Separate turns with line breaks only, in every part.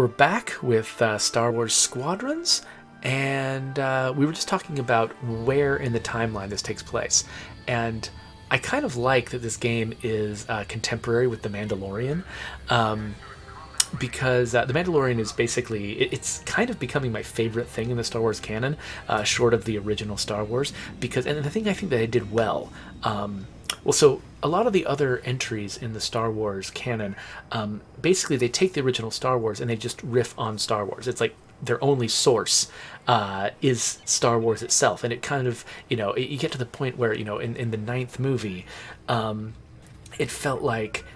We're back with Star Wars Squadrons, and we were just talking about where in the timeline this takes place. And I kind of like that this game is contemporary with The Mandalorian, because The Mandalorian is basically, it's kind of becoming my favorite thing in the Star Wars canon, short of the original Star Wars, because, and the thing I think that it did well, so a lot of the other entries in the Star Wars canon, basically they take the original Star Wars and they just riff on Star Wars. It's like their only source is Star Wars itself, and it kind of, you get to the point where, in the ninth movie, it felt like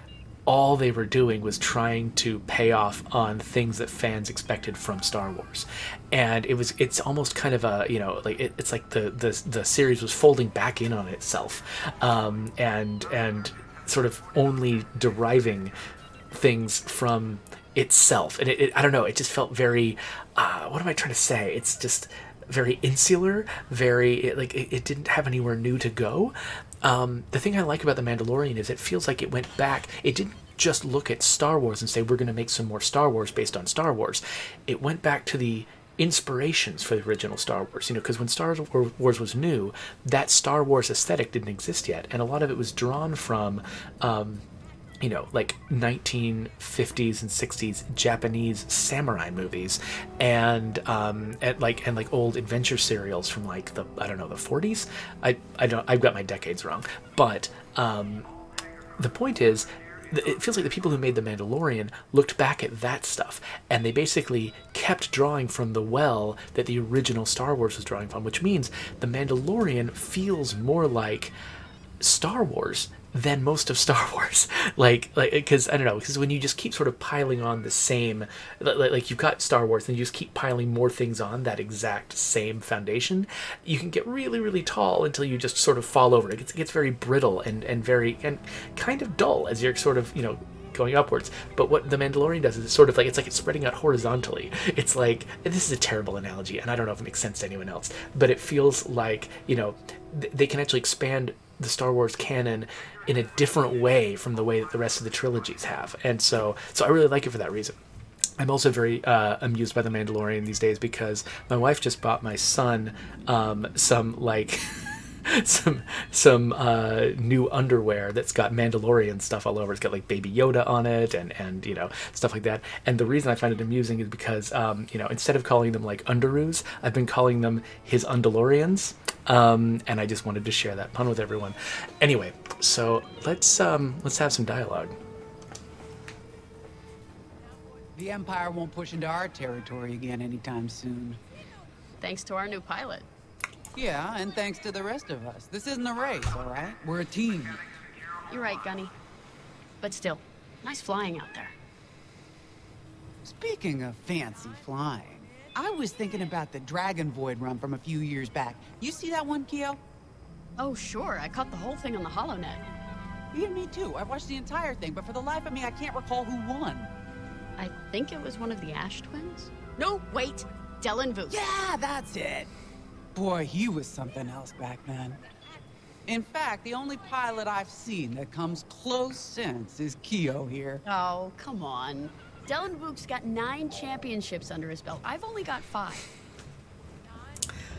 all they were doing was trying to pay off on things that fans expected from Star Wars, and it's almost kind of a, it's like the series was folding back in on itself, and sort of only deriving things from itself, and I don't know, it just felt very, what am I trying to say? It's just very insular, very, it didn't have anywhere new to go. The thing I like about The Mandalorian is it feels like it went back. It didn't just look at Star Wars and say, we're going to make some more Star Wars based on Star Wars. It went back to the inspirations for the original Star Wars, because when Star Wars was new, that Star Wars aesthetic didn't exist yet, and a lot of it was drawn from like 1950s and 60s Japanese samurai movies, and old adventure serials from like the 40s. I've got my decades wrong, but the point is, it feels like the people who made The Mandalorian looked back at that stuff, and they basically kept drawing from the well that the original Star Wars was drawing from, which means The Mandalorian feels more like Star Wars than most of Star Wars, because I don't know, because when you just keep sort of piling on the same, like you've got Star Wars, and you just keep piling more things on that exact same foundation, you can get really, really tall until you just sort of fall over. It gets very brittle and kind of dull as you're sort of going upwards. But what The Mandalorian does is it's sort of like it's spreading out horizontally. It's like, this is a terrible analogy, and I don't know if it makes sense to anyone else, but it feels like they can actually expand the Star Wars canon in a different way from the way that the rest of the trilogies have, and so I really like it for that reason. I'm also very amused by The Mandalorian these days because my wife just bought my son some some new underwear that's got Mandalorian stuff all over. It's got like Baby Yoda on it and stuff like that. And the reason I find it amusing is because instead of calling them like underoos, I've been calling them his Undalorians. And I just wanted to share that pun with everyone. Anyway, so let's have some dialogue.
The Empire won't push into our territory again anytime soon.
Thanks to our new pilot.
Yeah, and thanks to the rest of us. This isn't a race, all right? We're a team.
You're right, Gunny. But still, nice flying out there.
Speaking of fancy flying, I was thinking about the Dragon Void run from a few years back. You see that one, Keo?
Oh, sure. I caught the whole thing on the HoloNet.
Yeah, me too. I watched the entire thing, but for the life of me, I can't recall who won.
I think it was one of the Ash twins? No, wait. Dylan Vooch.
Yeah, that's it. Boy, he was something else back then. In fact, the only pilot I've seen that comes close since is Keo here.
Oh, come on. Dylan Vooch's got 9 championships under his belt. I've only got 5.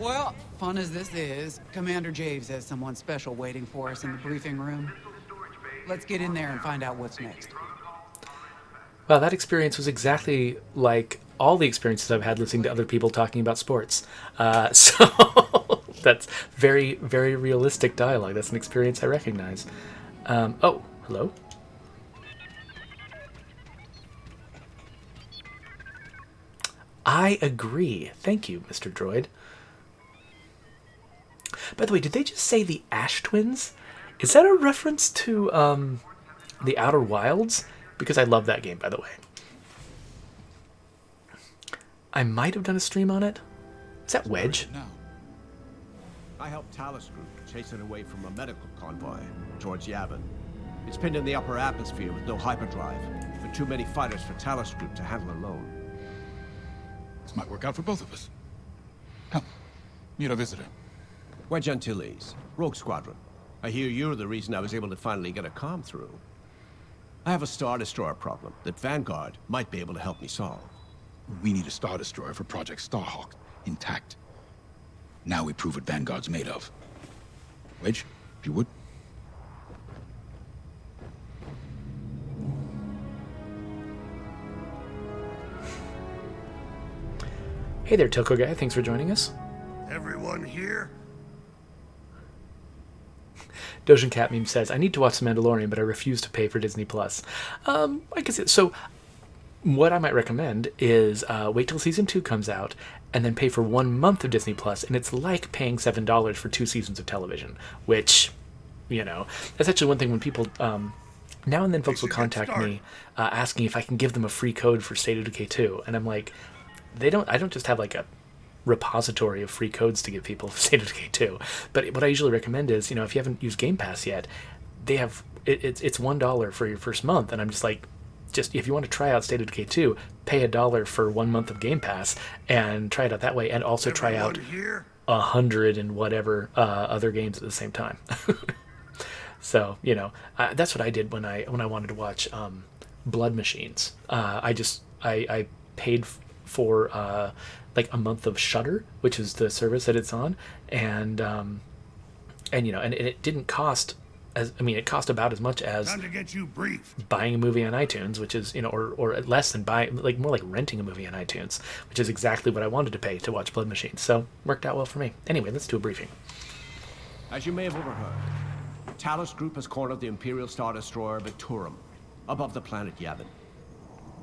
Well, fun as this is, Commander Javes has someone special waiting for us in the briefing room. Let's get in there and find out what's next.
Well, that experience was exactly like all the experiences I've had listening to other people talking about sports. So that's very, very realistic dialogue. That's an experience I recognize. Oh, hello. I agree. Thank you, Mr. Droid. By the way, did they just say the Ash Twins? Is that a reference to the Outer Wilds? Because I love that game, by the way. I might have done a stream on it. Is that Wedge?
No. I helped Talus Group chase it away from a medical convoy towards Yavin. It's pinned in the upper atmosphere with no hyperdrive, and too many fighters for Talus Group to handle alone.
This might work out for both of us. Come, meet our visitor.
Wedge Antilles, Rogue Squadron. I hear you're the reason I was able to finally get a comm through. I have a Star Destroyer problem that Vanguard might be able to help me solve.
We need a Star Destroyer for Project Starhawk, intact. Now we prove what Vanguard's made of. Wedge, if you would.
Hey there, Tilko Guy. Thanks for joining us.
Everyone here?
Dojin Cat Meme says, I need to watch The Mandalorian, but I refuse to pay for Disney+. I guess so. What I might recommend is wait till season 2 comes out and then pay for 1 month of Disney+, and it's like paying $7 for 2 seasons of television, which, that's actually one thing when people... now and then folks will contact me asking if I can give them a free code for State of Decay 2, and I'm like, I don't just have like a repository of free codes to give people for State of Decay 2, but what I usually recommend is, if you haven't used Game Pass yet, they have, it's $1 for your first month, and I'm just like, if you want to try out State of Decay 2, pay $1 for 1 month of Game Pass and try it out that way, and also try out 100 and whatever other games at the same time. So that's what I did when I wanted to watch Blood Machines. I paid for like a month of Shudder, which is the service that it's on, and it didn't cost. It cost about as much as
Time to get you briefed.
buying a movie on iTunes, which is, or less than buying, like more like renting a movie on iTunes, which is exactly what I wanted to pay to watch Blood Machine. So worked out well for me. Anyway, let's do a briefing.
As you may have overheard, Talos Group has cornered the Imperial Star Destroyer Victorum above the planet Yavin.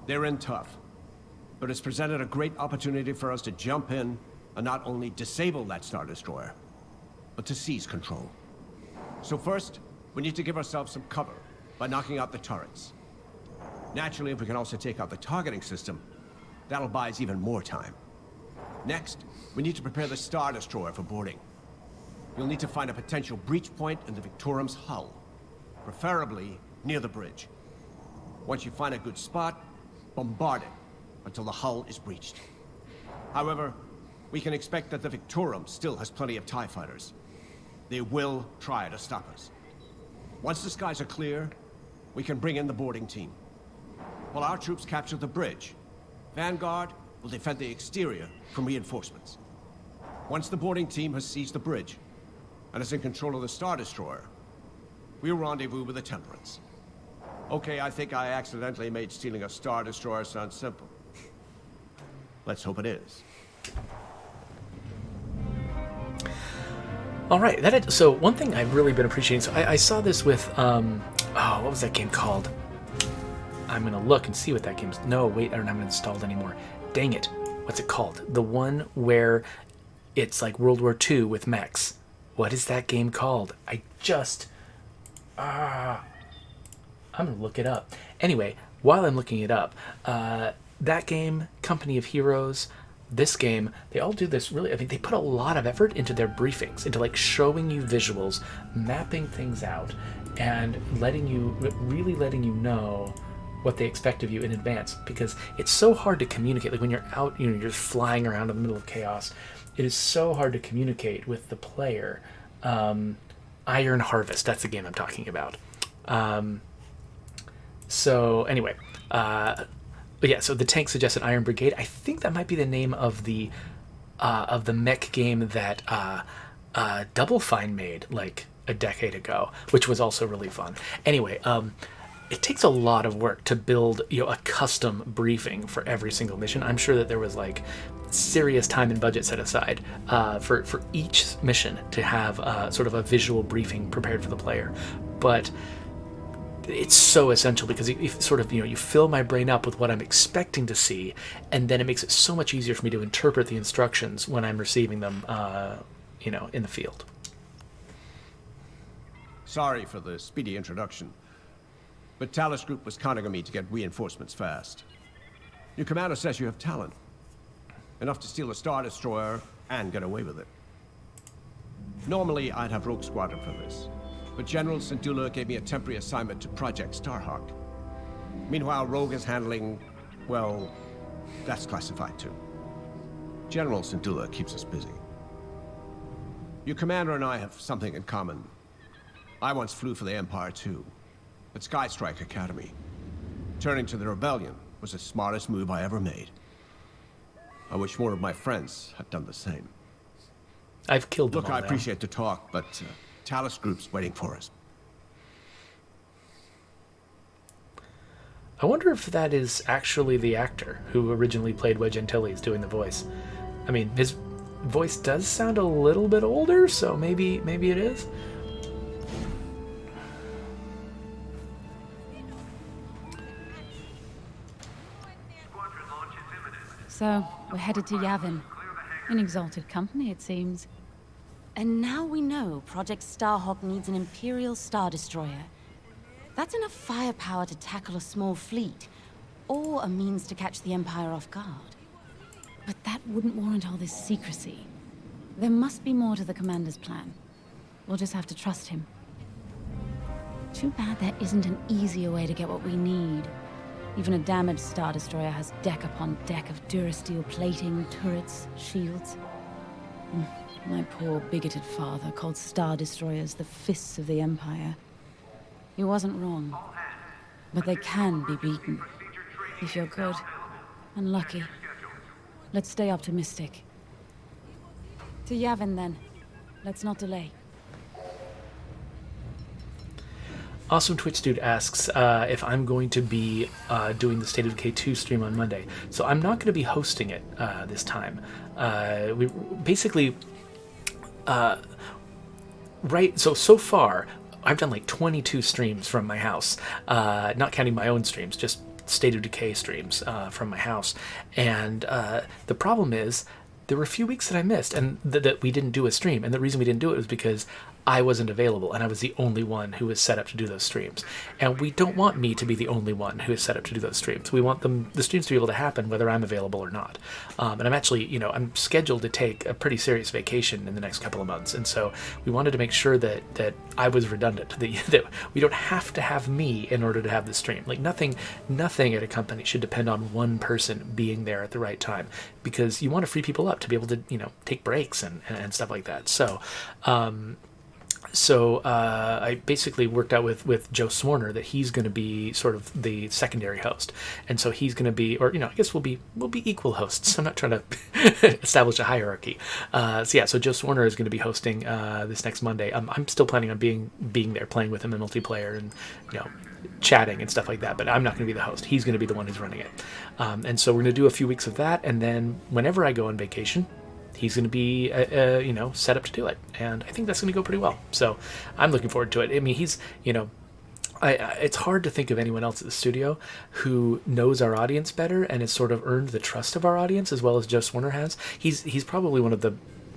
They're in tough, but it's presented a great opportunity for us to jump in and not only disable that Star Destroyer, but to seize control. So first, we need to give ourselves some cover by knocking out the turrets. Naturally, if we can also take out the targeting system, that'll buy us even more time. Next, we need to prepare the Star Destroyer for boarding. You'll need to find a potential breach point in the Victorum's hull, preferably near the bridge. Once you find a good spot, bombard it until the hull is breached. However, we can expect that the Victorum still has plenty of TIE fighters. They will try to stop us. Once the skies are clear, we can bring in the boarding team. While our troops capture the bridge, Vanguard will defend the exterior from reinforcements. Once the boarding team has seized the bridge and is in control of the Star Destroyer, we'll rendezvous with the Temperance. Okay, I think I accidentally made stealing a Star Destroyer sound simple. Let's hope it is.
All right, so one thing I've really been appreciating. So I saw this with what was that game called? I'm gonna look and see what that game's. No, wait, I don't have it installed anymore. Dang it! What's it called? The one where it's like World War II with mechs. What is that game called? I'm gonna look it up. Anyway, while I'm looking it up, that game, Company of Heroes, this game, they all do this really, they put a lot of effort into their briefings, into like showing you visuals, mapping things out, and letting you know what they expect of you in advance, because it's so hard to communicate. Like when you're out, you're flying around in the middle of chaos, it is so hard to communicate with the player. Iron Harvest, that's the game I'm talking about. So anyway, but yeah, so the tank suggested Iron Brigade. I think that might be the name of the mech game that Double Fine made like a decade ago, which was also really fun. Anyway, it takes a lot of work to build a custom briefing for every single mission. I'm sure that there was like serious time and budget set aside for each mission to have sort of a visual briefing prepared for the player, but it's so essential because you sort of you fill my brain up with what I'm expecting to see, and then it makes it so much easier for me to interpret the instructions when I'm receiving them in the field.
Sorry for the speedy introduction, but Talos Group was counting on me to get reinforcements fast. Your commander says you have talent, enough to steal a Star Destroyer and get away with it. Normally, I'd have Rogue Squadron for this, but General Syndulla gave me a temporary assignment to Project Starhawk. Meanwhile, Rogue is handling, well, that's classified too. General Syndulla keeps us busy. Your commander and I have something in common. I once flew for the Empire too, at Skystrike Academy. Turning to the Rebellion was the smartest move I ever made. I wish more of my friends had done the same.
I've killed them
Look,
all
I
now.
appreciate the talk, but Talus Group's waiting for us.
I wonder if that is actually the actor who originally played Wedge Antilles doing the voice. I mean, his voice does sound a little bit older, so maybe it is.
So, we're headed to Yavin. In exalted company, it seems.
And now we know Project Starhawk needs an Imperial Star Destroyer. That's enough firepower to tackle a small fleet, or a means to catch the Empire off guard.
But that wouldn't warrant all this secrecy. There must be more to the Commander's plan. We'll just have to trust him. Too bad there isn't an easier way to get what we need. Even a damaged Star Destroyer has deck upon deck of Durasteel plating, turrets, shields. My poor bigoted father called Star Destroyers the fists of the Empire. He wasn't wrong. But they can be beaten. If you're good and lucky. Let's stay optimistic. To Yavin, then. Let's not delay.
Awesome Twitch Dude asks if I'm going to be doing the State of Decay 2 stream on Monday. So I'm not going to be hosting it this time. We basically, so far, I've done like 22 streams from my house, not counting my own streams, just State of Decay streams from my house. And the problem is, there were a few weeks that I missed and that we didn't do a stream. And the reason we didn't do it was because I wasn't available and I was the only one who was set up to do those streams. And we don't want me to be the only one who is set up to do those streams. We want the streams to be able to happen whether I'm available or not. And I'm actually, I'm scheduled to take a pretty serious vacation in the next couple of months. And so we wanted to make sure that I was redundant, that we don't have to have me in order to have the stream. Like nothing at a company should depend on one person being there at the right time, because you want to free people up to be able to, take breaks and stuff like that. So I basically worked out with Joe Swarner that he's going to be sort of the secondary host, and so he's going to be, or I guess we'll be equal hosts. I'm not trying to establish a hierarchy. So Joe Swarner is going to be hosting this next Monday. I'm still planning on being there, playing with him in multiplayer and chatting and stuff like that. But I'm not going to be the host. He's going to be the one who's running it. And so we're going to do a few weeks of that, and then whenever I go on vacation, he's going to be, set up to do it. And I think that's going to go pretty well. So I'm looking forward to it. I mean, he's, it's hard to think of anyone else at the studio who knows our audience better and has sort of earned the trust of our audience as well as Joe Swarner has. He's probably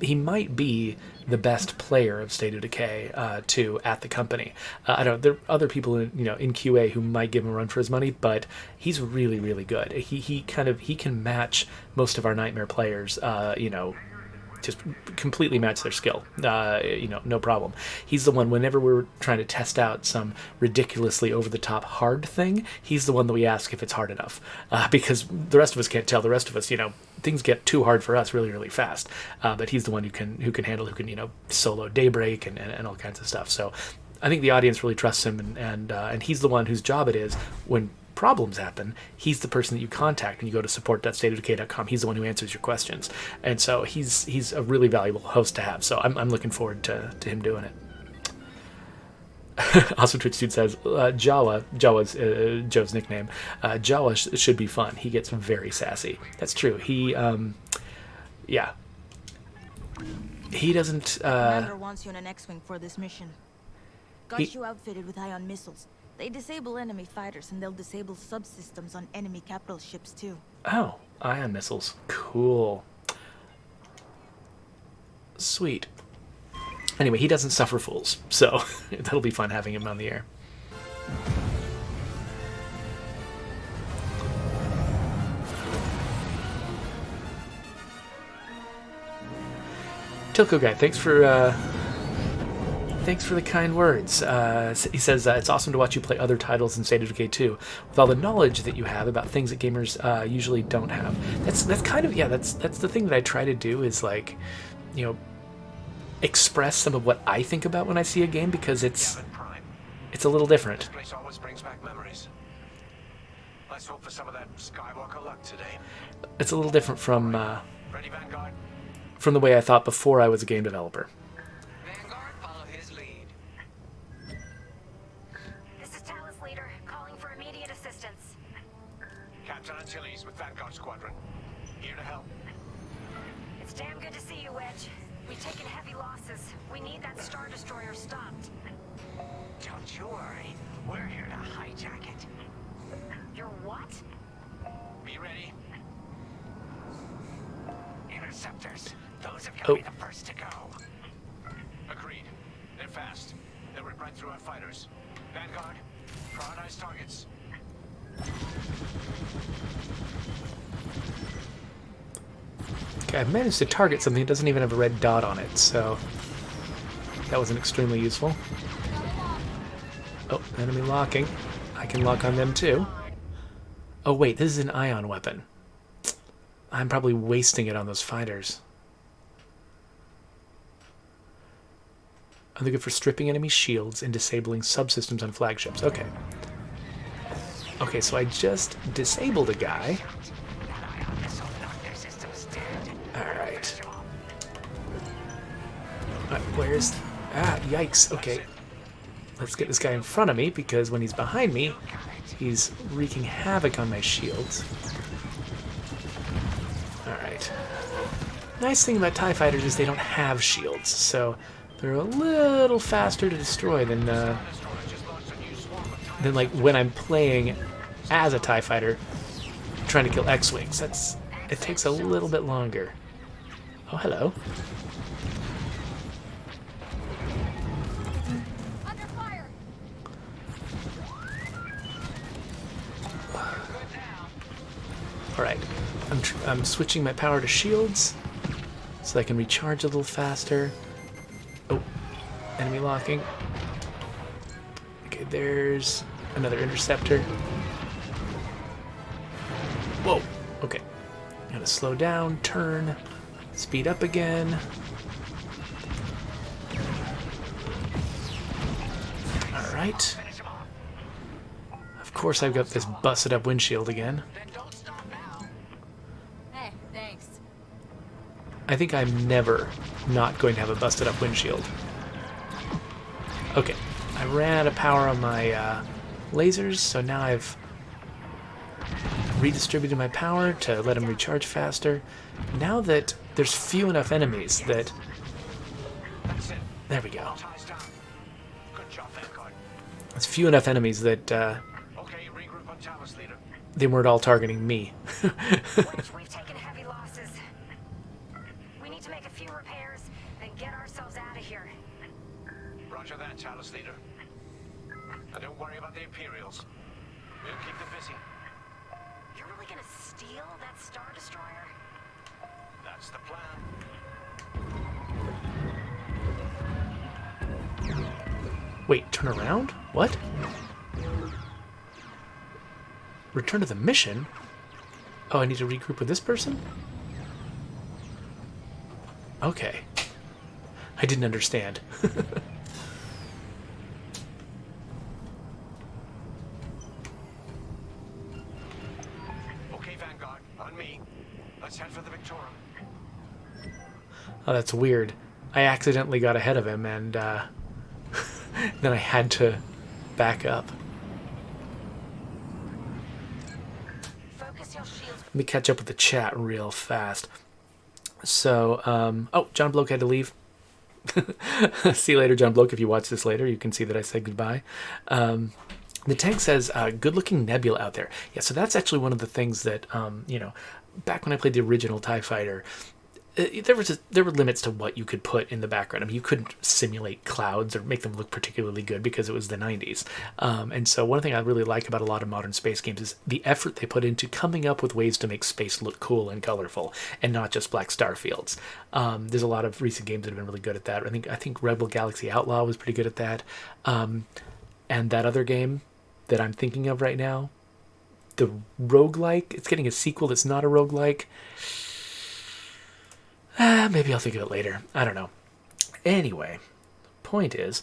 he might be the best player of State of Decay 2 at the company. I don't know, there are other people in QA who might give him a run for his money, but he's really, really good. He can match most of our Nightmare players, just completely match their skill, no problem. He's the one, whenever we're trying to test out some ridiculously over-the-top hard thing, he's the one that we ask if it's hard enough, because the rest of us can't tell. The rest of us, things get too hard for us really, really fast, but he's the one who can handle, solo Daybreak and all kinds of stuff. So I think the audience really trusts him, and he's the one whose job it is when problems happen. He's the person that you contact when you go to support.stateofdecay.com. He's the one who answers your questions, and so he's a really valuable host to have. So I'm looking forward to him doing it. Awesome Twitch Dude says Jawa's Joe's nickname. Jawa should be fun. He gets very sassy. That's true. He doesn't.
Commander wants you on an X-wing for this mission. Got you outfitted with ion missiles. They disable enemy fighters, and they'll disable subsystems on enemy capital ships too.
Oh, ion missiles. Cool. Sweet. Anyway, he doesn't suffer fools, so that'll be fun having him on the air. Tilko Guy, thanks for the kind words. He says, it's awesome to watch you play other titles in State of Decay 2 with all the knowledge that you have about things that gamers usually don't have. That's kind of, that's the thing that I try to do is express some of what I think about when I see a game, because it's a little different.
This place always brings back memories. Let's hope for some of that Skywalker luck today.
It's a little different from
Ready, Vanguard?
from the way I thought before I was a game developer.
Vanguard, follow his lead.
This is Talus Leader, calling for immediate assistance.
Captain Antilles with Vanguard Squadron. Here to help.
It's damn good to see you, Wedge. We've taken heavy losses. We need that Star Destroyer stopped.
Don't you worry. We're here to hijack it.
You're what?
Be ready.
Interceptors. Those have got
Oh.
to be the first to go.
Agreed. They're fast. They'll rip right through our fighters. Vanguard, prioritize targets.
Okay, I've managed to target something that doesn't even have a red dot on it, so that wasn't extremely useful. Oh, enemy locking. I can lock on them too. Oh wait, this is an ion weapon. I'm probably wasting it on those fighters. Are they good for stripping enemy shields and disabling subsystems on flagships? Okay. Okay, so I just disabled a guy. Alright. Where's... Ah, yikes. Okay. Let's get this guy in front of me, because when he's behind me, he's wreaking havoc on my shields. Alright. Nice thing about TIE fighters is they don't have shields, so they're a little faster to destroy than like when I'm playing as a TIE fighter trying to kill X-Wings. It takes a little bit longer. Oh, hello.
Under fire!
Alright. I'm switching my power to shields so I can recharge a little faster. Oh, enemy locking. Okay, there's another interceptor. Whoa, okay. Gotta slow down, turn, speed up again. Alright. Of course I've got this busted up windshield again.
Hey, thanks.
I think I'm never not going to have a busted up windshield. Okay, I ran out of power on my lasers, so now I've redistributed my power to let them recharge faster. Now that there's few enough enemies that... There we go.
Good job, Vanguard.
There's few enough enemies that
Okay, regroup on Talus, Leader.
they weren't all targeting me.
Wedge, we've taken heavy losses. We need to make a few repairs, then get ourselves out of here.
Roger that, Talus, Leader. And don't worry about the Imperials. We'll keep them busy.
You're really gonna steal that Star Destroyer?
That's the plan.
Wait, turn around? What? Return to the mission? Oh, I need to regroup with this person? Okay. I didn't understand.
Okay, Vanguard, on me. Let's head for the Victoria.
Oh, that's weird. I accidentally got ahead of him, and then I had to back up.
Focus your shields.
Let me catch up with the chat real fast. So, oh, John Bloke had to leave. See you later, John Bloke. If you watch this later, you can see that I said goodbye. The tank says, good-looking nebula out there. Yeah, so that's actually one of the things that, you know, back when I played the original TIE Fighter, there were limits to what you could put in the background. I mean, you couldn't simulate clouds or make them look particularly good because it was the 90s. And so one thing I really like about a lot of modern space games is the effort they put into coming up with ways to make space look cool and colorful and not just black star fields. There's a lot of recent games that have been really good at that. I think Rebel Galaxy Outlaw was pretty good at that. And that other game that I'm thinking of right now, the roguelike, it's getting a sequel that's not a roguelike. Maybe I'll think of it later. I don't know. Anyway, point is,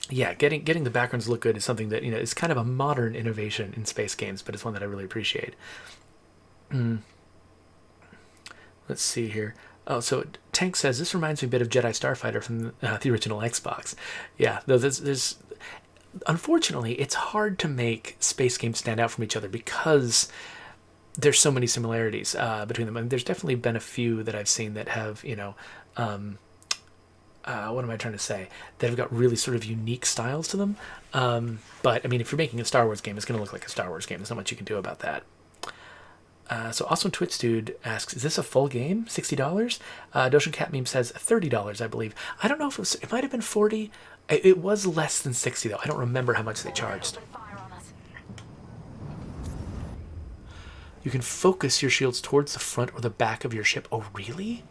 yeah, getting the backgrounds to look good is something that, you know, is kind of a modern innovation in space games, but it's one that I really appreciate. Let's see here. Oh, so Tank says, this reminds me a bit of Jedi Starfighter from the original Xbox. Yeah, though there's unfortunately, it's hard to make space games stand out from each other because there's so many similarities between them. And there's definitely been a few that I've seen that have, you know, what am I trying to say? That have got really sort of unique styles to them. But, I mean, if you're making a Star Wars game, it's going to look like a Star Wars game. There's not much you can do about that. So Awesome Twits Dude asks, is this a full game? $60? Doshin Cat Meme says $30, I believe. I don't know if it might have been 40. It was less than 60 though. I don't remember how much they charged. You can focus your shields towards the front or the back of your ship. Oh, really?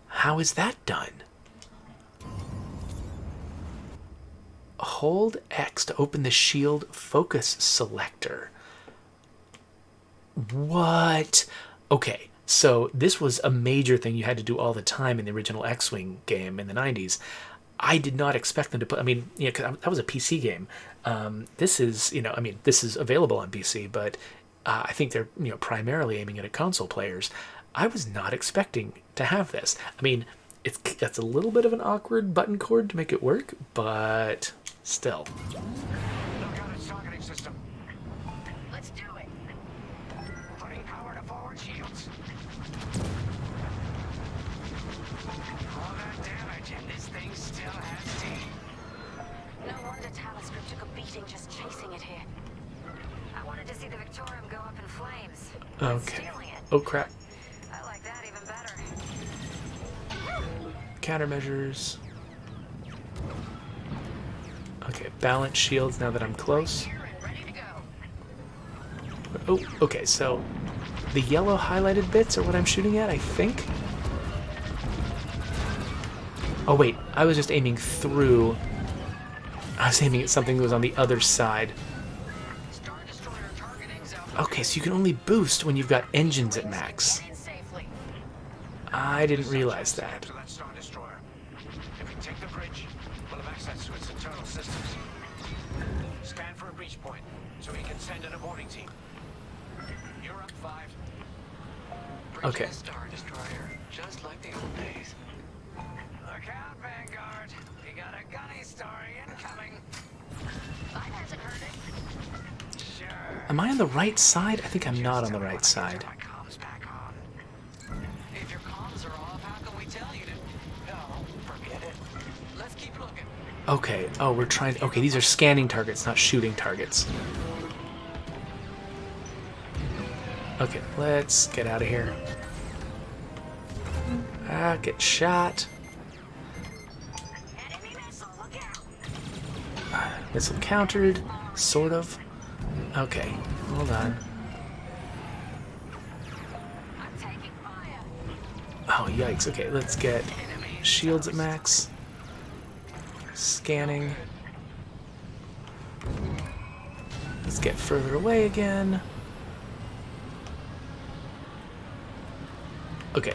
How is that done? Hold X to open the shield focus selector. What? Okay, so this was a major thing you had to do all the time in the original X-Wing game in the 90s. I did not expect them to put, I mean, you know, 'cause that was a PC game. This is, you know, I mean, this is available on PC, but I think they're, you know, primarily aiming it at console players. I was not expecting to have this. I mean, it's a little bit of an awkward button cord to make it work, but still.
Look out its targeting system. Let's do it. Putting power to forward shields. All that damage and this thing still has teeth. No wonder Talus Group took a beating just chasing it here. I wanted to see the Victorium go up in flames.
Okay.
Stealing it.
Oh crap.
I like that even better.
Countermeasures. Okay, balance shields now that I'm close. Oh, okay, so the yellow highlighted bits are what I'm shooting at, I think. Oh wait, I was just aiming through. I was aiming at something that was on the other side. Okay, so you can only boost when you've got engines at max. I didn't realize that.
If we take the bridge, we'll have access to its internal systems. Scan for a breach point, so we can send an aborting team. You're up 5.
Okay.
Star Destroyer, just like the old days.
Look out, Vanguard. We got a gunny story incoming. That hasn't heard it. Sure.
Am I on the right side? I think I'm not on the right side.
My comms back on.
If your comms are off, how can we tell you to? No, forget it. Let's keep looking.
Okay, oh, we're trying. Okay, these are scanning targets, not shooting targets. Okay, let's get out of here. Ah, get shot.
Enemy missile, look out.
Missile countered, sort of. Okay, hold on.
I'm taking fire.
Oh, yikes. Okay, let's get shields at max. Scanning. Let's get further away again. Okay.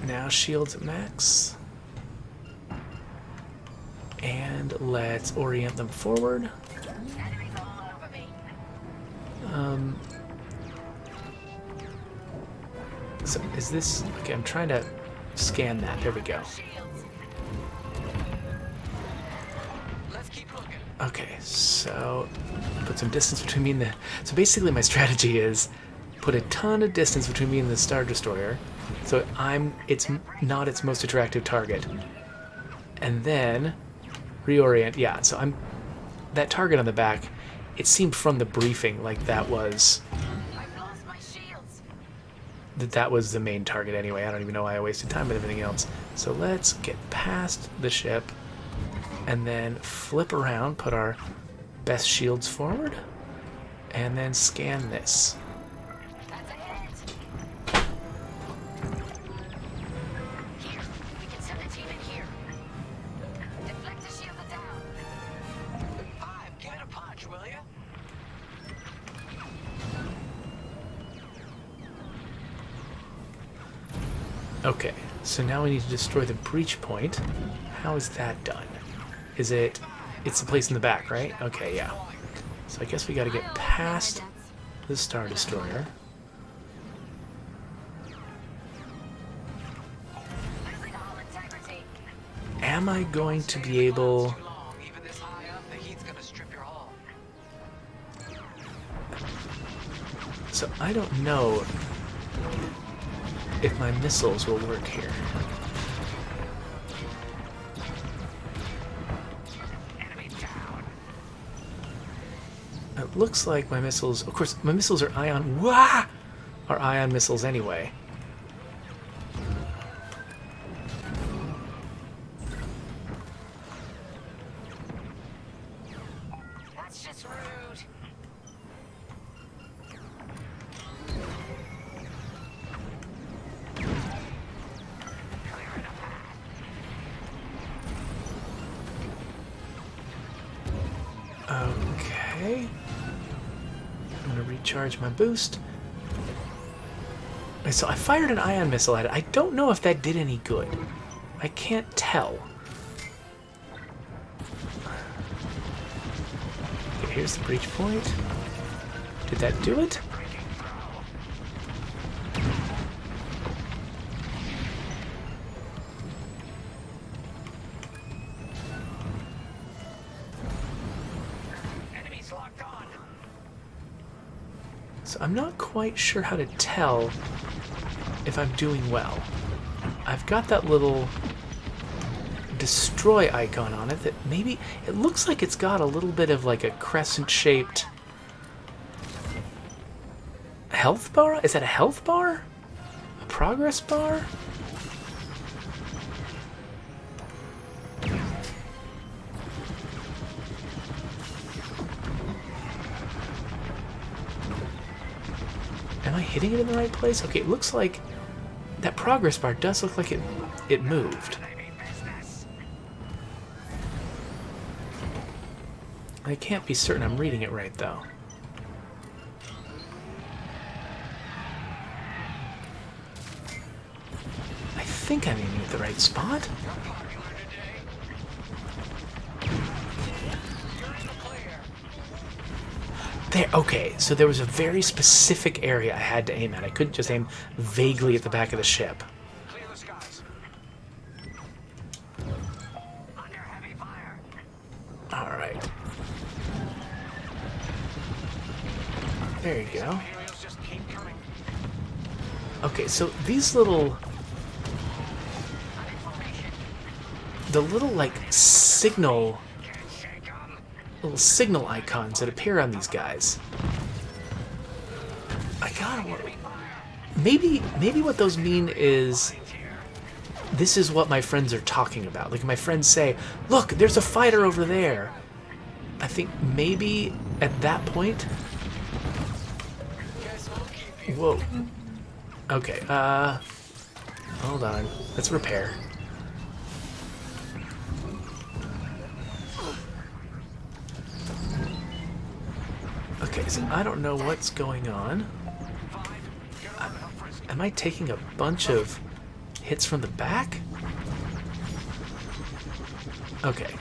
Now shields at max. And let's orient them forward.
Enemies all over me.
So is this... Okay, I'm trying to scan that. There we go.
Let's keep looking.
Okay, so put some distance between me and the... So basically my strategy is put a ton of distance between me and the Star Destroyer, so it's not its most attractive target. And then reorient. Yeah, so that target on the back, it seemed from the briefing like that was...
I've lost my shields.
That was the main target anyway. I don't even know why I wasted time with everything else. So let's get past the ship and then flip around, put our best shields forward, and then scan this.
That's a hit. Here, we can send a team in here. Deflect the shield down.
5, get a punch, will ya?
Okay, so now we need to destroy the breach point. How is that done? Is it? It's the place in the back, right? Okay, yeah. So I guess we got to get past the Star Destroyer. Am I going to be able... So I don't know if my missiles will work here. It looks like my missiles... Of course, my missiles are ion... Wah! Are ion missiles anyway.
That's just rude.
Okay. I'm gonna recharge my boost. So I fired an ion missile at it. I don't know if that did any good. I can't tell. Okay, here's the breach point. Did that do it? So I'm not quite sure how to tell if I'm doing well. I've got that little destroy icon on it that maybe it looks like it's got a little bit of like a crescent-shaped health bar? Is that a health bar? A progress bar? Am I hitting it in the right place? Okay, it looks like that progress bar does look like it moved. I can't be certain I'm reading it right, though. I think I'm aiming at the right spot. There, okay, so there was a very specific area I had to aim at. I couldn't just aim vaguely at the back of the ship.
Clear the skies. Under heavy fire.
All right. There you go.
Just keep coming.
Okay, so these little... The little, like, signal... Little signal icons that appear on these guys. I gotta... Maybe what those mean is... This is what my friends are talking about. Like, my friends say, look, there's a fighter over there. I think maybe at that point... Whoa. Okay, hold on. Let's repair. Okay, so I don't know what's going on. Am I taking a bunch of hits from the back? Okay.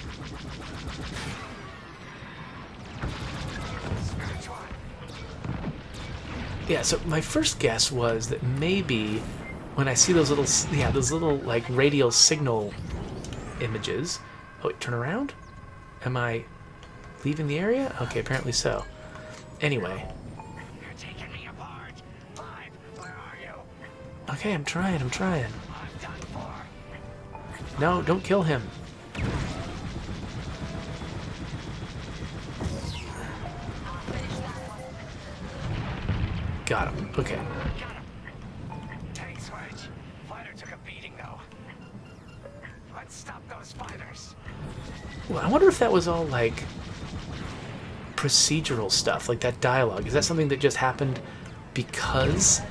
Yeah, so my first guess was that maybe when I see those little like radial signal images. Oh, wait, turn around? Am I leaving the area? Okay, apparently so. Anyway.
You're taking me apart. Five, where are you?
Okay, I'm trying.
I'm done for.
No, don't kill him. Got him. Okay.
Tank switch. Fighter took a beating though. Let's stop those fighters.
Well, I wonder if that was all like procedural stuff, like that dialogue. Is that something that just happened because,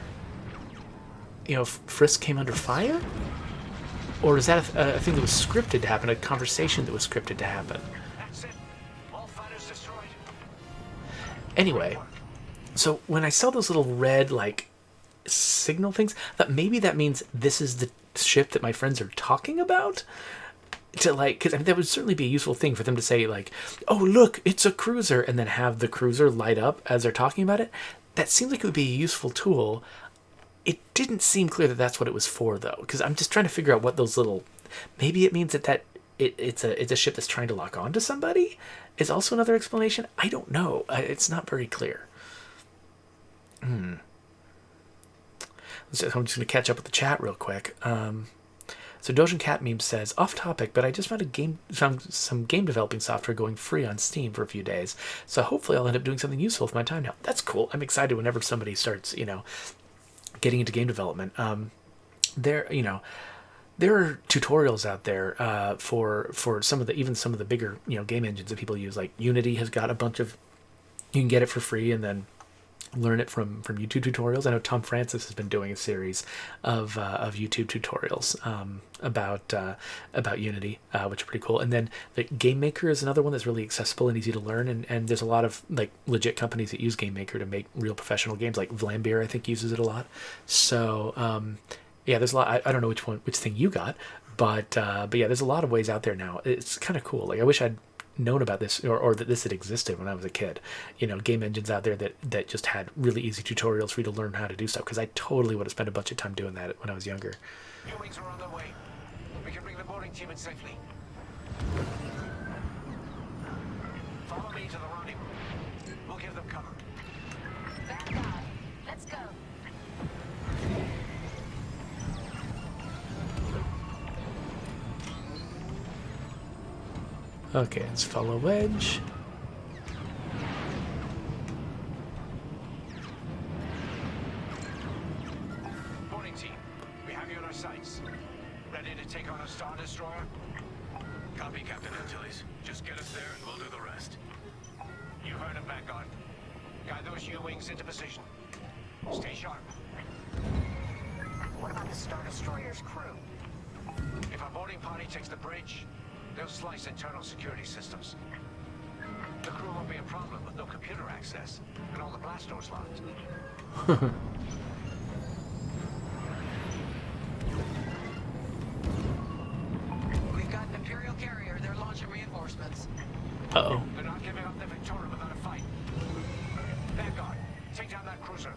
you know, Frisk came under fire? Or is that a thing that was scripted to happen, a conversation that was scripted to happen?
That's it. All fighters destroyed.
Anyway, so when I saw those little red, like, signal things, I thought maybe that means this is the ship that my friends are talking about? to like, because I mean, that would certainly be a useful thing for them to say like, oh look, it's a cruiser, and then have the cruiser light up as they're talking about it. That seems like it would be a useful tool. It didn't seem clear that that's what it was for, though, because I'm just trying to figure out what those little. Maybe it means that it's a ship that's trying to lock onto somebody. Is also another explanation. I don't know. It's not very clear. So I'm just going to catch up with the chat real quick. So Dojan Cat Meme says, off topic, but I just found some game developing software going free on Steam for a few days. So hopefully I'll end up doing something useful with my time now. That's cool. I'm excited whenever somebody starts, getting into game development. There are tutorials out there for some of the bigger game engines that people use. Like Unity has got a bunch of. You can get it for free and then learn it from YouTube tutorials. I know Tom Francis has been doing a series of YouTube tutorials about Unity, which are pretty cool. And then the Game Maker is another one that's really accessible and easy to learn. And there's a lot of like legit companies that use Game Maker to make real professional games. Like Vlambeer, I think, uses it a lot. So yeah, there's a lot. I don't know which thing you got, but yeah, there's a lot of ways out there now. It's kind of cool. Like I wish I'd known about this or that this had existed when I was a kid. Game engines out there that just had really easy tutorials for you to learn how to do stuff, because I totally would have spent a bunch of time doing that when I was younger.
Your wings are on their way. We can bring the boarding team in safely. Follow me to the rendezvous. We'll give them cover.
Vanguard, let's go.
Okay, let's follow Wedge.
Boarding team, we have you on our sights. Ready to take on a Star Destroyer? Copy, Captain Antilles. Just get us there and we'll do the rest. You heard him, Vanguard. Guide those U-wings into position. Stay sharp.
What about the Star Destroyer's crew?
If our boarding party takes the bridge, they'll slice internal security systems. The crew won't be a problem with no computer access and all the blast doors locked.
We've got an Imperial carrier. They're launching reinforcements.
Uh-oh.
They're not giving up the Victoria without a fight. Vanguard, take down that cruiser.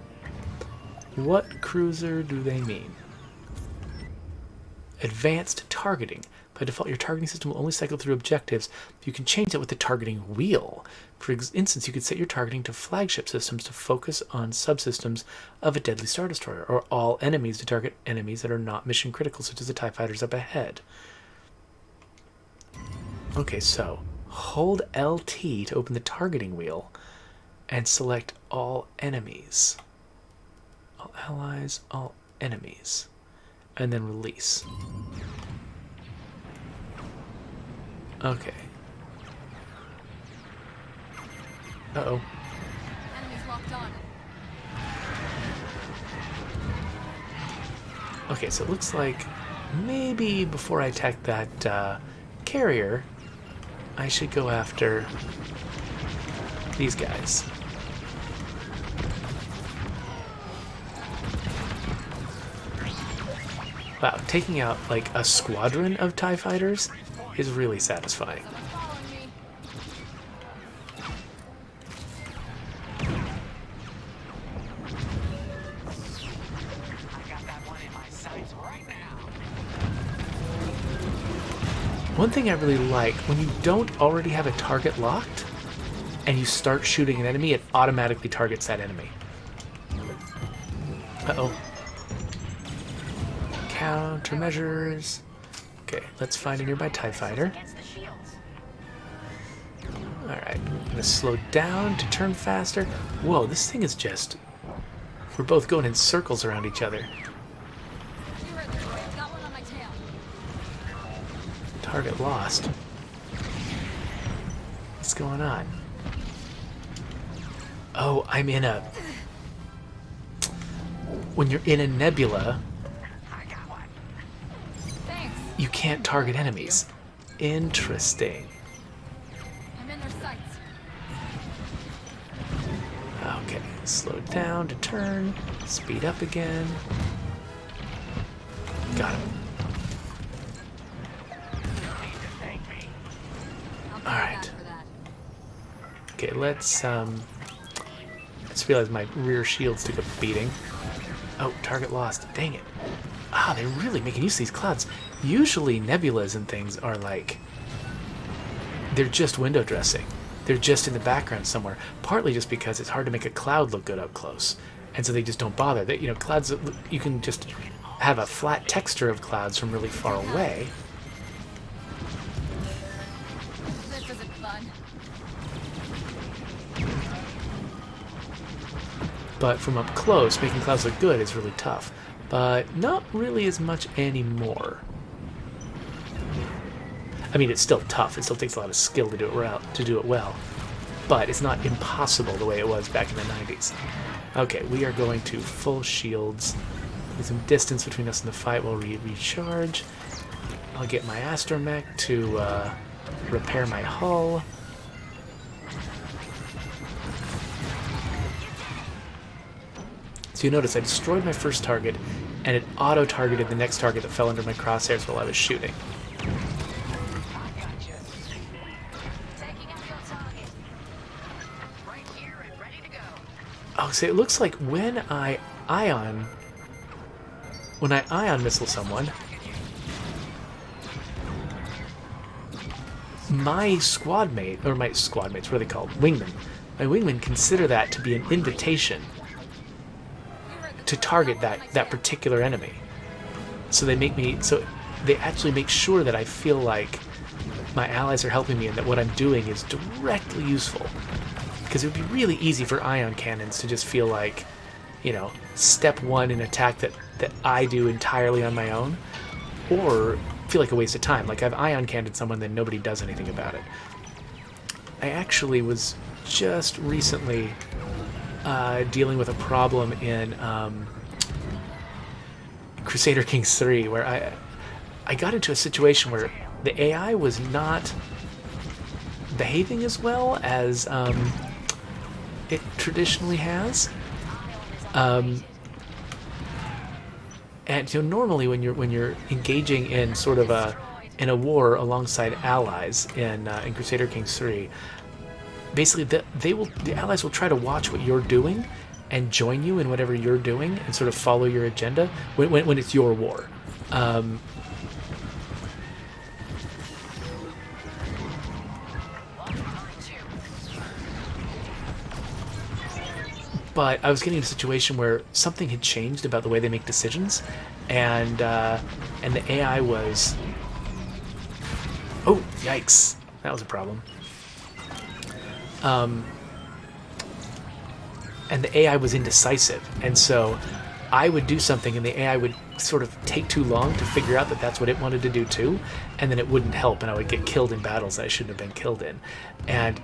What cruiser do they mean? Advanced targeting. By default, your targeting system will only cycle through objectives. You can change that with the targeting wheel. For instance, you could set your targeting to flagship systems to focus on subsystems of a deadly Star Destroyer, or all enemies to target enemies that are not mission critical, such as the TIE fighters up ahead. Okay, so hold LT to open the targeting wheel and select all enemies. All allies, all enemies. And then release. Okay. Uh-oh.
Enemies locked on.
Okay, so it looks like maybe before I attack that carrier, I should go after these guys. Wow, taking out like a squadron of TIE fighters is really satisfying. One thing I really like, when you don't already have a target locked and you start shooting an enemy, it automatically targets that enemy. Uh-oh. Countermeasures. Okay, let's find a nearby TIE fighter. Alright, I'm gonna slow down to turn faster. Whoa, this thing is just... We're both going in circles around each other. Target lost. What's going on? Oh, I'm in a... When you're in a nebula, you can't target enemies. Interesting.
I'm in their sights.
Okay, slow down to turn, speed up again. Got him. Okay, let's realize my rear shields took a beating. Oh, target lost. Dang it. Ah, they're really making use of these clouds. Usually nebulas and things are like... they're just window dressing. They're just in the background somewhere. Partly just because it's hard to make a cloud look good up close. And so they just don't bother. They, you know, clouds, you can just have a flat texture of clouds from really far away.
This isn't fun.
But from up close, making clouds look good is really tough. But not really as much anymore. I mean, it's still tough. It still takes a lot of skill to do it well. But it's not impossible the way it was back in the 90s. Okay, we are going to full shields. With some distance between us and the fight while we recharge. I'll get my astromech to repair my hull. So you notice I destroyed my first target, and it auto-targeted the next target that fell under my crosshairs while I was shooting. Oh, so it looks like when I ion missile someone, my squad mate, or my squad mates, what are they called? Wingmen. My wingmen consider that to be an invitation to target that particular enemy. So they actually make sure that I feel like my allies are helping me and that what I'm doing is directly useful. Because it would be really easy for ion cannons to just feel like, you know, step one in attack that I do entirely on my own, or feel like a waste of time. Like I've ion cannoned someone, then nobody does anything about it. I actually was just recently dealing with a problem in Crusader Kings 3, where I got into a situation where the AI was not behaving as well as it traditionally has. And you know, normally when you're engaging in sort of a war alongside allies in Crusader Kings 3, basically the allies will try to watch what you're doing and join you in whatever you're doing and sort of follow your agenda when it's your war. But I was getting in a situation where something had changed about the way they make decisions, and the AI was... Oh, yikes. That was a problem. And the AI was indecisive, and so I would do something and the AI would sort of take too long to figure out that that's what it wanted to do too, and then it wouldn't help, and I would get killed in battles that I shouldn't have been killed in. And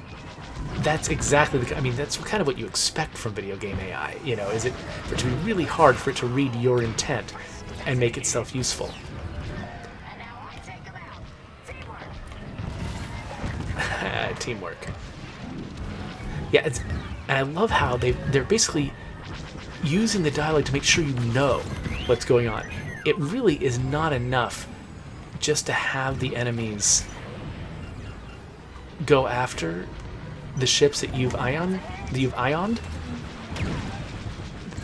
that's exactly that's kind of what you expect from video game AI, you know, is it for it to be really hard for it to read your intent and make itself useful. Teamwork. Yeah, and I love how they're basically using the dialogue to make sure you know what's going on. It really is not enough just to have the enemies go after the ships that you've ioned.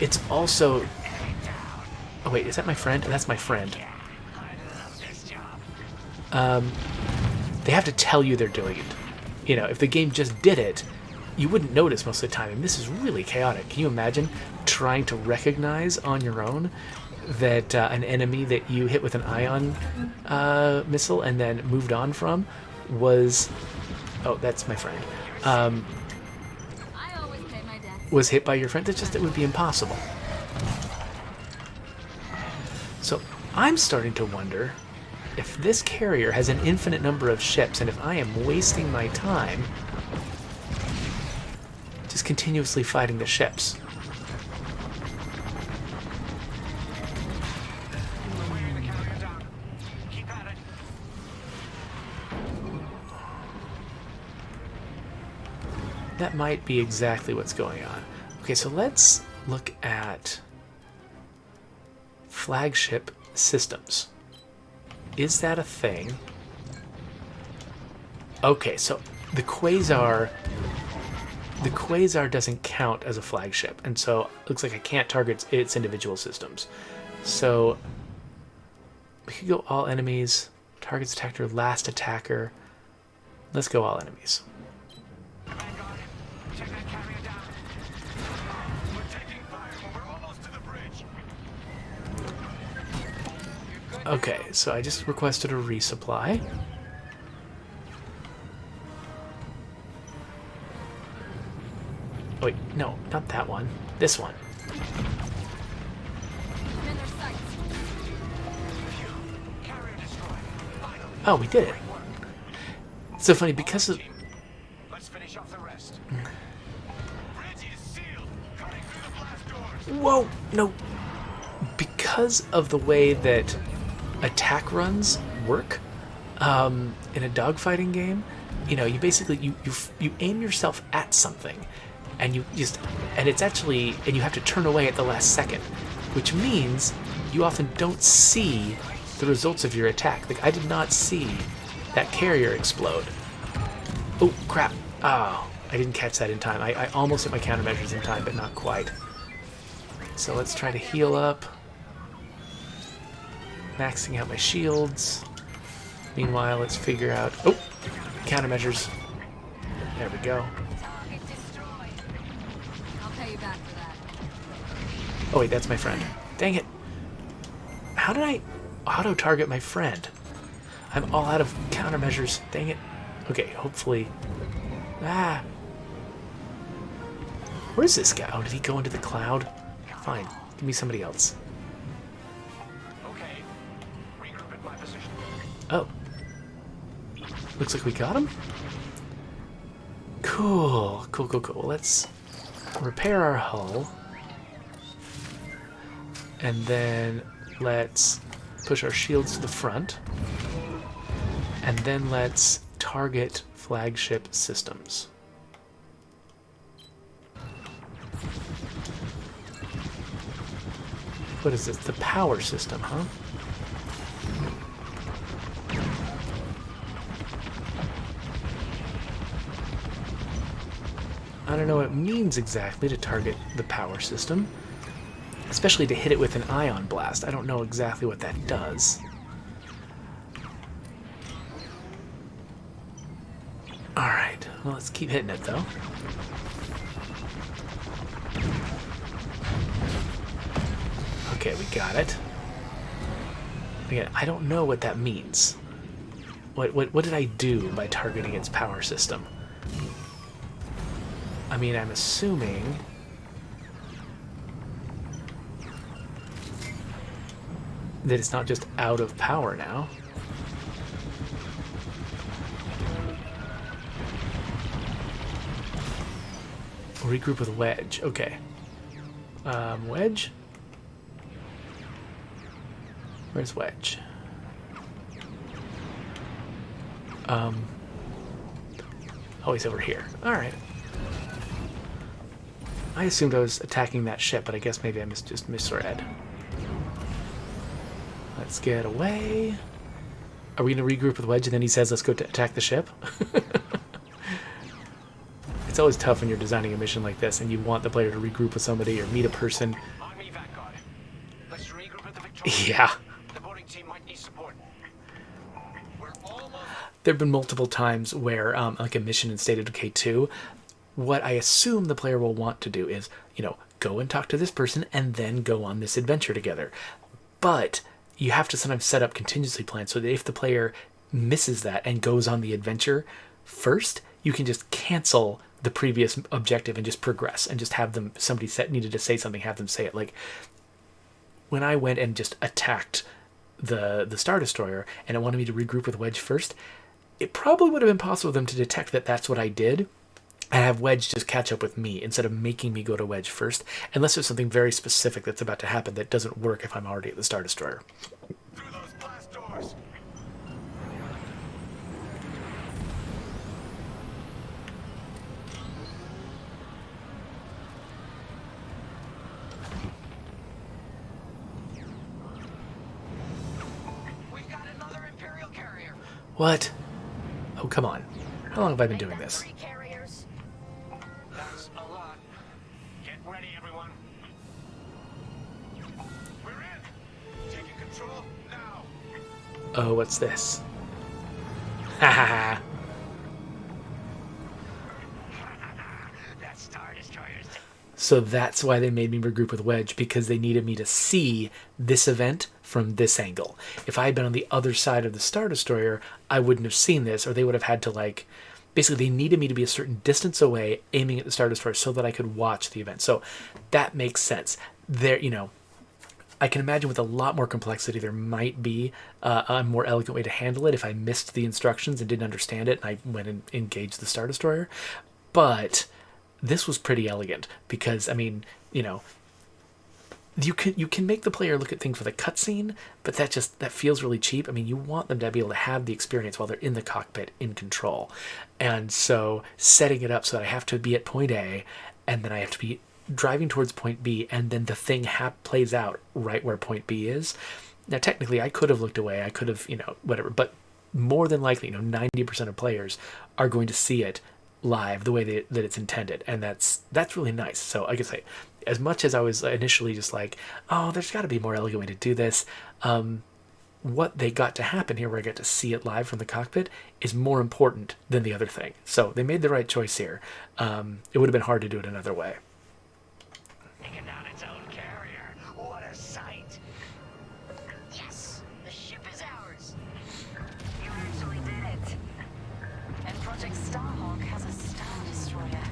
It's also... Oh wait, is that my friend? That's my friend. They have to tell you they're doing it. You know, if the game just did it, you wouldn't notice most of the time, and this is really chaotic. Can you imagine trying to recognize on your own that an enemy that you hit with an ion missile and then moved on from was... Oh, that's my friend. Was hit by your friend? It would be impossible. So I'm starting to wonder if this carrier has an infinite number of ships, and if I am wasting my time just continuously fighting the ships. That might be exactly what's going on. Okay, so let's look at flagship systems. Is that a thing? Okay, so the Quasar the Quasar doesn't count as a flagship, and so it looks like I can't target its individual systems. So we could go all enemies, targets attacker, last attacker. Let's go all enemies. Okay, so I just requested a resupply. Oh, wait, no, not that one. This one. Oh, we did it. It's so funny because of...
Let's finish off the rest.
Whoa, no. Because of the way that attack runs work in a dogfighting game, you know, you basically you aim yourself at something, and you have to turn away at the last second, which means you often don't see the results of your attack. Like, I did not see that carrier explode. Oh crap! Oh, I didn't catch that in time. I almost hit my countermeasures in time, but not quite. So let's try to heal up. Maxing out my shields. Meanwhile, let's figure out... Oh! Countermeasures. There we go. Oh wait, that's my friend. Dang it. How did I auto-target my friend? I'm all out of countermeasures. Dang it. Okay, hopefully... Ah! Where's this guy? Oh, did he go into the cloud? Fine. Give me somebody else. Oh. Looks like we got him? Cool. Cool, cool, cool. Let's repair our hull. And then let's push our shields to the front. And then let's target flagship systems. What is this? The power system, huh? I don't know what it means exactly to target the power system, especially to hit it with an ion blast. I don't know exactly what that does. Alright, well, let's keep hitting it though. Okay, we got it. Again, I don't know what that means. What did I do by targeting its power system? I mean, I'm assuming... that it's not just out of power now. Regroup with Wedge. Okay. Wedge? Where's Wedge? Oh, he's over here. Alright. I assumed I was attacking that ship, but I guess maybe I just misread. Let's get away. Are we going to regroup with Wedge and then he says, let's go to attack the ship? It's always tough when you're designing a mission like this and you want the player to regroup with somebody or meet a person.
Let's regroup at the Victoria.
Yeah.
The boarding team might need support.
There have been multiple times where, like a mission in State of Decay 2, what I assume the player will want to do is, you know, go and talk to this person and then go on this adventure together. But you have to sometimes set up contingency plans so that if the player misses that and goes on the adventure first, you can just cancel the previous objective and just progress and just have them, somebody needed to say something, have them say it. Like, when I went and just attacked the Star Destroyer and it wanted me to regroup with Wedge first, it probably would have been possible for them to detect that that's what I did and have Wedge just catch up with me instead of making me go to Wedge first, unless there's something very specific that's about to happen that doesn't work if I'm already at the Star Destroyer.
Through those blast doors. We've got another Imperial carrier.
What? Oh, come on. How long have I been doing this?
That
Uh-oh, what's this? Ha ha ha.
That Star Destroyer's...
So that's why they made me regroup with Wedge, because they needed me to see this event from this angle. If I had been on the other side of the Star Destroyer, I wouldn't have seen this, or they would have had to, like... Basically, they needed me to be a certain distance away, aiming at the Star Destroyer, so that I could watch the event. So that makes sense. There, you know, I can imagine with a lot more complexity, there might be a more elegant way to handle it if I missed the instructions and didn't understand it, and I went and engaged the Star Destroyer. But this was pretty elegant, because, I mean, you know, you can make the player look at things with a cutscene, but that feels really cheap. I mean, you want them to be able to have the experience while they're in the cockpit in control. And so setting it up so that I have to be at point A, and then I have to be driving towards point B, and then the thing plays out right where point B is. Now, technically, I could have looked away. I could have, you know, whatever. But more than likely, you know, 90% of players are going to see it live the way that it's intended, and that's really nice. So I guess as much as I was initially just like, oh, there's got to be a more elegant way to do this, what they got to happen here, where I get to see it live from the cockpit, is more important than the other thing. So they made the right choice here. It would have been hard to do it another way.
Taking down its own carrier. What a sight.
Yes, the ship is ours. You actually did it. And Project Starhawk has a Star Destroyer.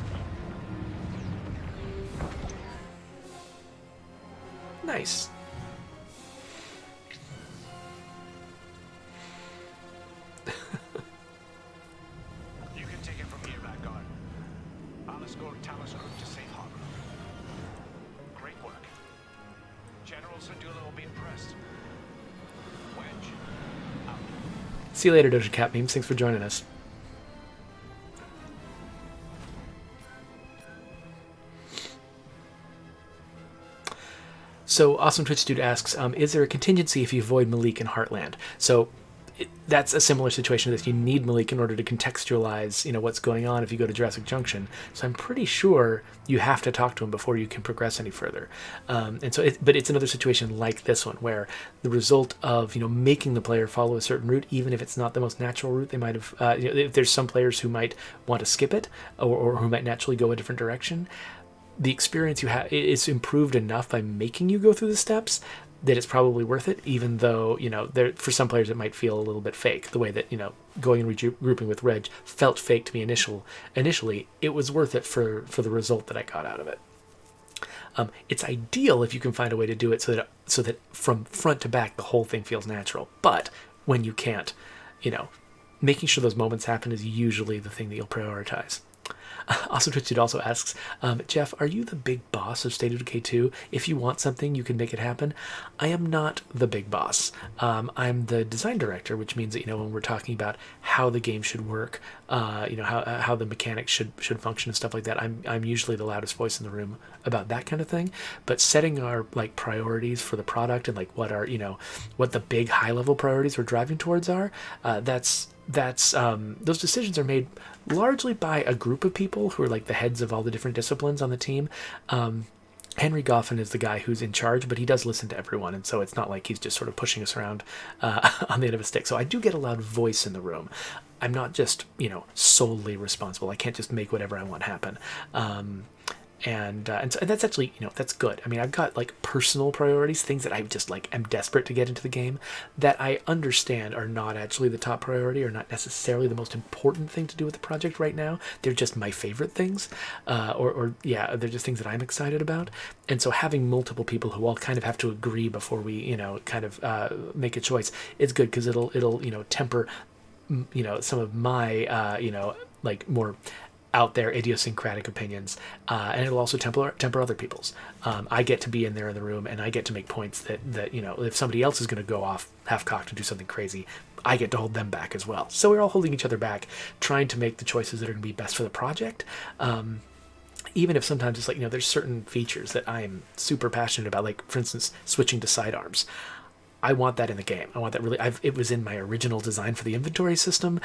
Nice.
You can take it from here, Vanguard. I'll escort Talos Group to safe harbor. Great work. General Syndulla will be impressed. Wedge, out.
See you later, Doja Cat Memes. Thanks for joining us. So, Awesome Twitch Dude asks, is there a contingency if you avoid Malik in Heartland? So, that's a similar situation to this. You need Malik in order to contextualize, you know, what's going on if you go to Jurassic Junction. So I'm pretty sure you have to talk to him before you can progress any further. But it's another situation like this one, where the result of, you know, making the player follow a certain route, even if it's not the most natural route, they might have, you know, if there's some players who might want to skip it, or who might naturally go a different direction, the experience you have is improved enough by making you go through the steps that it's probably worth it, even though, you know, for some players it might feel a little bit fake, the way that, you know, going and regrouping with Reg felt fake to me initially. It was worth it for the result that I got out of it. It's ideal if you can find a way to do it so that from front to back the whole thing feels natural. But when you can't, you know, making sure those moments happen is usually the thing that you'll prioritize. Awesome Twitch Dude also asks, Jeff, are you the big boss of State of Decay 2? If you want something, you can make it happen. I am not the big boss. I'm the design director, which means that, you know, when we're talking about how the game should work, you know, how the mechanics should function and stuff like that, I'm usually the loudest voice in the room about that kind of thing. But setting our, like, priorities for the product, and like what the big high level priorities we're driving towards are, those decisions are made largely by a group of people who are like the heads of all the different disciplines on the team. Henry Goffin is the guy who's in charge, but he does listen to everyone, and so it's not like he's just sort of pushing us around on the end of a stick. So I do get a loud voice in the room. I'm not just, you know, solely responsible. I can't just make whatever I want happen. And that's actually, you know, that's good. I mean, I've got like personal priorities, things that I just like am desperate to get into the game, that I understand are not actually the top priority, or not necessarily the most important thing to do with the project right now. They're just my favorite things, or they're just things that I'm excited about. And so having multiple people who all kind of have to agree before we, you know, kind of make a choice, is good, because it'll you know, temper, you know, some of my you know, like more out there idiosyncratic opinions, and it'll also temper other people's. I get to be in there in the room, and I get to make points that you know, if somebody else is going to go off half-cocked and do something crazy, I get to hold them back as well. So we're all holding each other back, trying to make the choices that are going to be best for the project. Even if sometimes it's like, you know, there's certain features that I'm super passionate about, like, for instance, switching to sidearms. I want that in the game. I want that really. It was in my original design for the inventory system.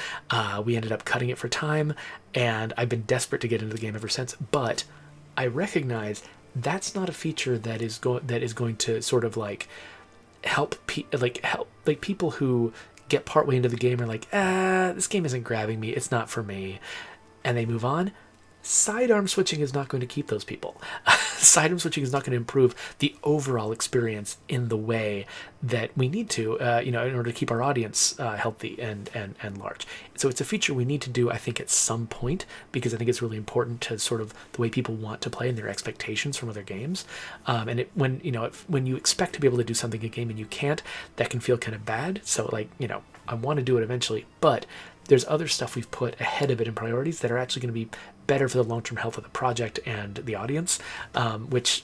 We ended up cutting it for time, and I've been desperate to get into the game ever since. But I recognize that's not a feature that is going to sort of like help people who get partway into the game and are like, this game isn't grabbing me, it's not for me, and they move on. Sidearm switching is not going to keep those people. Sidearm switching is not going to improve the overall experience in the way that we need to, in order to keep our audience healthy and large. So it's a feature we need to do, I think, at some point, because I think it's really important to sort of the way people want to play and their expectations from other games. When you expect to be able to do something in a game and you can't, that can feel kind of bad. So I want to do it eventually, but there's other stuff we've put ahead of it in priorities that are actually going to be better for the long-term health of the project and the audience, which,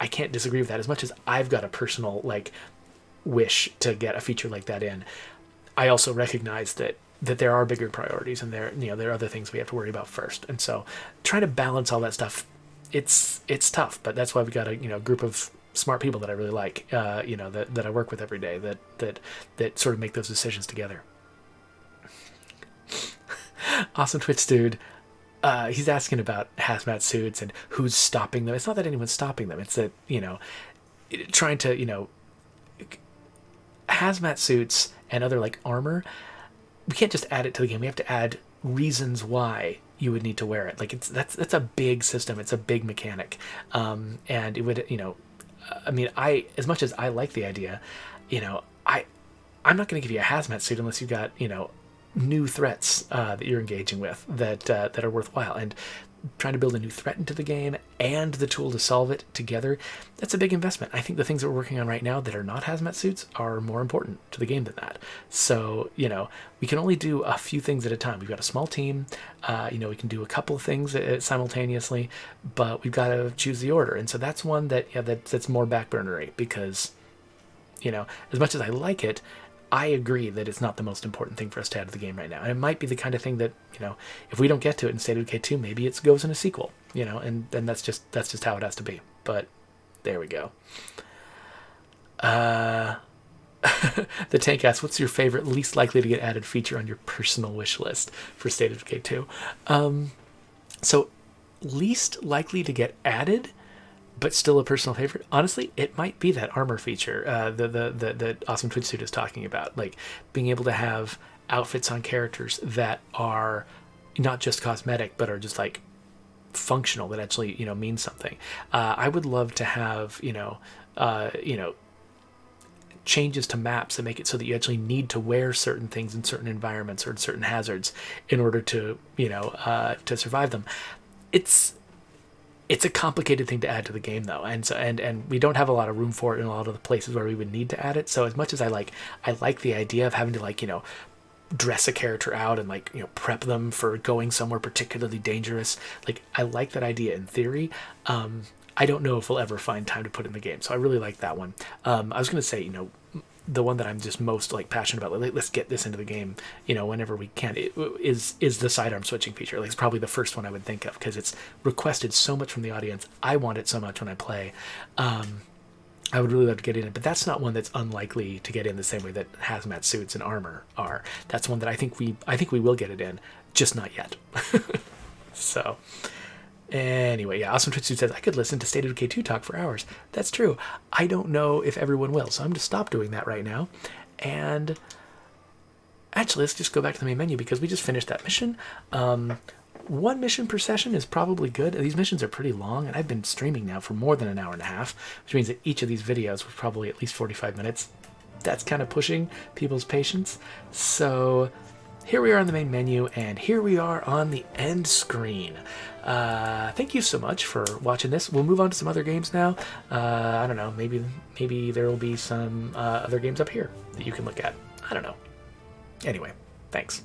I can't disagree with that. As much as I've got a personal, wish to get a feature like that in, I also recognize that there are bigger priorities and there are other things we have to worry about first. And so trying to balance all that stuff, it's tough, but that's why we got a group of smart people that I really like, that I work with every day that sort of make those decisions together. Awesome Twitch dude. He's asking about hazmat suits and who's stopping them. It's not that anyone's stopping them. It's that, trying to, hazmat suits and other armor, we can't just add it to the game. We have to add reasons why you would need to wear it. That's a big system. It's a big mechanic. And it would, as much as I like the idea, I'm not going to give you a hazmat suit unless you've got, new threats that you're engaging with that are worthwhile, and trying to build a new threat into the game and the tool to solve it together, that's a big investment. I think the things that we're working on right now that are not hazmat suits are more important to the game than that. So we can only do a few things at a time. We've got a small team, we can do a couple of things simultaneously, but we've got to choose the order. And so that's one that's more backburnery, because as much as I like it, I agree that it's not the most important thing for us to add to the game right now. And it might be the kind of thing that, if we don't get to it in State of Decay 2, maybe it goes in a sequel, and that's just how it has to be. But there we go. The Tank asks, what's your favorite, least likely to get added feature on your personal wish list for State of Decay 2? So least likely to get added, but still a personal favorite, honestly, it might be that armor feature that Awesome Twitch Suit is talking about, being able to have outfits on characters that are not just cosmetic, but are just functional, that actually mean something. I would love to have changes to maps that make it so that you actually need to wear certain things in certain environments or in certain hazards in order to to survive them. It's a complicated thing to add to the game, though, and we don't have a lot of room for it in a lot of the places where we would need to add it. So as much as I like the idea of having to dress a character out and prep them for going somewhere particularly dangerous, I like that idea in theory. I don't know if we'll ever find time to put in the game, so I really like that one. I was gonna say, the one that I'm just most passionate about, let's get this into the game, whenever we can, is the sidearm switching feature. It's probably the first one I would think of, because it's requested so much from the audience. I want it so much when I play. I would really love to get in it, but that's not one that's unlikely to get in the same way that hazmat suits and armor are. That's one that I think we will get it in, just not yet. So anyway, yeah, Awesome Twitch Suit says, I could listen to State of Decay 2 talk for hours. That's true. I don't know if everyone will, so I'm going to stop doing that right now. And actually, let's just go back to the main menu, because we just finished that mission. One mission per session is probably good. These missions are pretty long, and I've been streaming now for more than an hour and a half, which means that each of these videos was probably at least 45 minutes. That's kind of pushing people's patience. So here we are on the main menu, and here we are on the end screen. Thank you so much for watching this. We'll move on to some other games now. I don't know, maybe there will be some other games up here that you can look at. I don't know. Anyway, thanks.